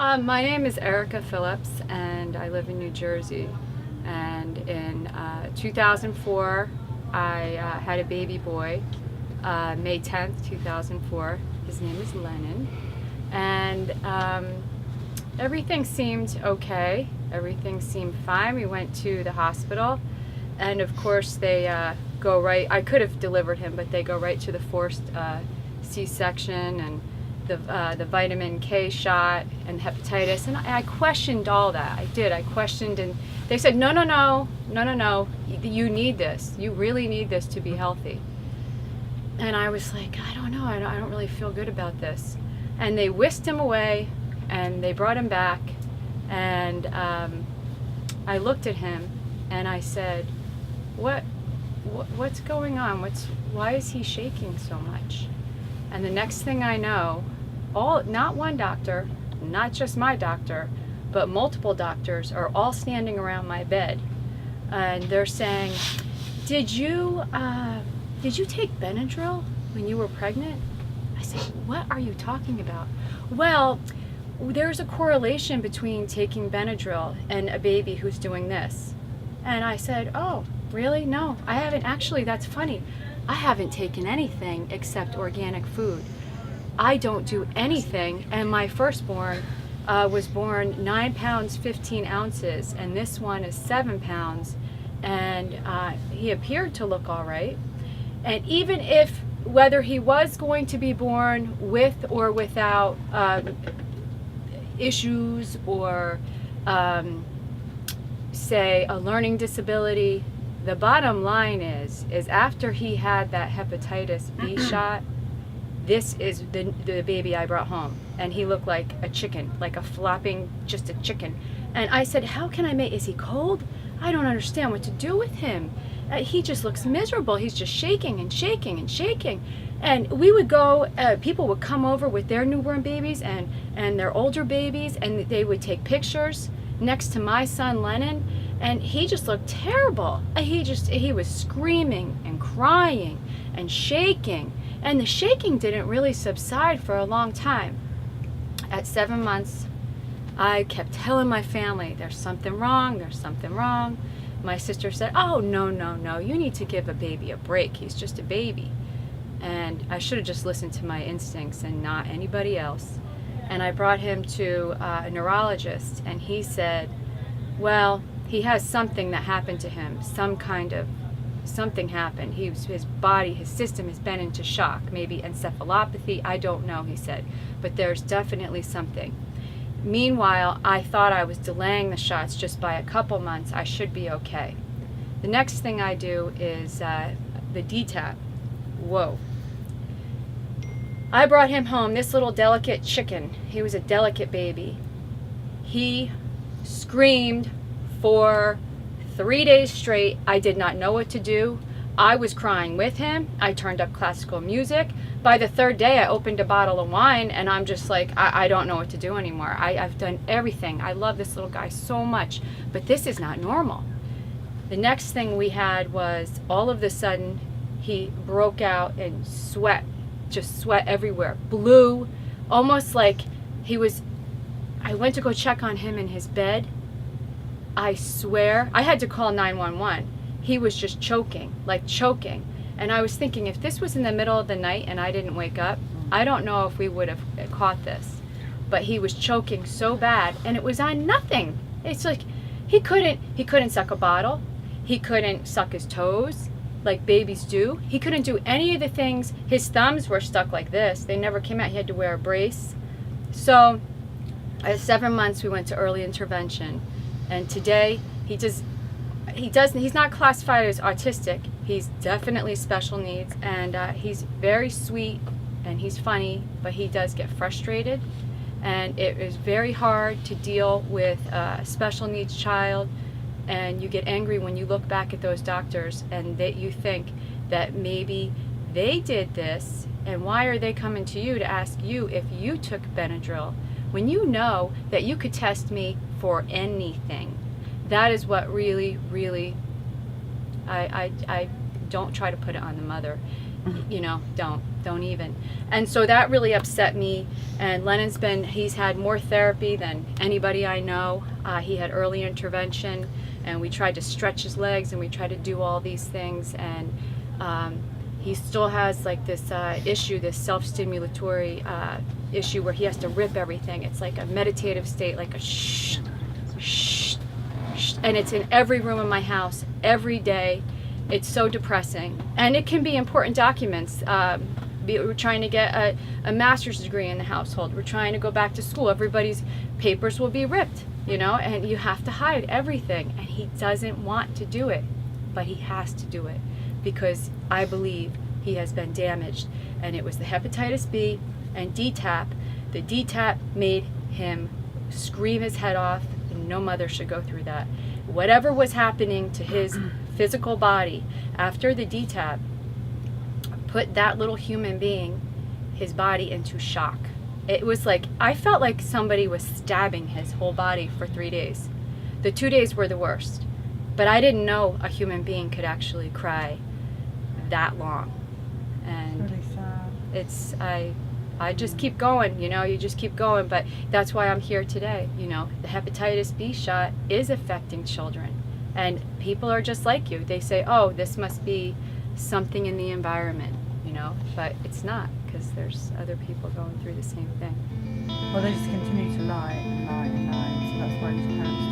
My name is Erica Phillips, and I live in New Jersey. And in 2004, I had a baby boy, May 10th, 2004. His name is Lennon. And everything seemed okay. Everything seemed fine. We went to the hospital, and of course they go right. I could have delivered him, but they go right to the forced C-section and the vitamin K shot and hepatitis. And I questioned all that. I did. I questioned, and they said, no, no, no, no, no, no. You need this. You really need this to be healthy. And I was like, I don't know. I don't really feel good about this. And they whisked him away, and they brought him back. And I looked at him, and I said, what's going on? Why is he shaking so much? And the next thing I know, not one doctor, not just my doctor, but multiple doctors are all standing around my bed, and they're saying, did you take Benadryl when you were pregnant? I said, what are you talking about? Well, there's a correlation between taking Benadryl and a baby who's doing this. And I said, oh, really? No, I haven't. Actually, that's funny. I haven't taken anything except organic food. I don't do anything, and my firstborn was born 9 pounds 15 ounces, and this one is 7 pounds, and he appeared to look all right. And even if whether he was going to be born with or without issues or say a learning disability, the bottom line is after he had that hepatitis B shot, this is the baby I brought home, and he looked like a chicken, like a flopping, just a chicken. And I said, how can I make, is he cold? I don't understand what to do with him. He just looks miserable. He's just shaking and shaking and shaking. And we would go, people would come over with their newborn babies and their older babies, and they would take pictures next to my son Lennon, and he just looked terrible. He was screaming and crying and shaking, and the shaking didn't really subside for a long time. At 7 months, I kept telling my family, there's something wrong, there's something wrong. My sister said, oh, no, no, no, you need to give a baby a break. He's just a baby. And I should have just listened to my instincts and not anybody else. And I brought him to a neurologist, and he said, well, he has something that happened to him, something happened. His body, his system has been into shock, maybe encephalopathy, I don't know, he said, but there's definitely something. Meanwhile, I thought I was delaying the shots just by a couple months. I should be okay. The next thing I do is the DTaP. Whoa. I brought him home, this little delicate chicken. He was a delicate baby. He screamed for 3 days straight. I did not know what to do. I was crying with him. I turned up classical music. By the third day, I opened a bottle of wine, and I'm just like, I don't know what to do anymore. I've done everything. I love this little guy so much, but this is not normal. The next thing we had was, all of a sudden, he broke out in sweat, just sweat everywhere, blue, almost like he was, I went to go check on him in his bed. I swear, I had to call 911. He was just choking, like choking. And I was thinking, if this was in the middle of the night and I didn't wake up, I don't know if we would have caught this. But he was choking so bad, and it was on nothing. It's like, he couldn't suck a bottle. He couldn't suck his toes like babies do. He couldn't do any of the things. His thumbs were stuck like this. They never came out. He had to wear a brace. So at 7 months, we went to early intervention. And today, he's not classified as autistic. He's definitely special needs, and he's very sweet, and he's funny, but he does get frustrated. And it is very hard to deal with a special needs child, and you get angry when you look back at those doctors and that you think that maybe they did this, and why are they coming to you to ask you if you took Benadryl when you know that you could test me for anything. That is what really, really, I don't try to put it on the mother. you know, don't even. And so that really upset me. And Lennon's he's had more therapy than anybody I know. He had early intervention, and we tried to stretch his legs, and we tried to do all these things. And he still has like this issue, this self-stimulatory issue where he has to rip everything. It's like a meditative state, like a shh, shh, shh. And it's in every room in my house, every day. It's so depressing. And it can be important documents. We're trying to get a master's degree in the household. We're trying to go back to school. Everybody's papers will be ripped, you know, and you have to hide everything. And he doesn't want to do it, but he has to do it because I believe he has been damaged. And it was the hepatitis B and DTaP. The DTaP made him scream his head off, and no mother should go through that. Whatever was happening to his physical body after the DTaP put that little human being, his body, into shock. It was like, I felt like somebody was stabbing his whole body for 3 days. The 2 days were the worst, but I didn't know a human being could actually cry that long. And It's really sad. it's, I just keep going, you know, you just keep going, but that's why I'm here today. You know, the hepatitis B shot is affecting children, and people are just like you. They say, oh, this must be something in the environment, you know, but it's not, because there's other people going through the same thing. Well, they just continue to lie and lie and lie, so that's why his parents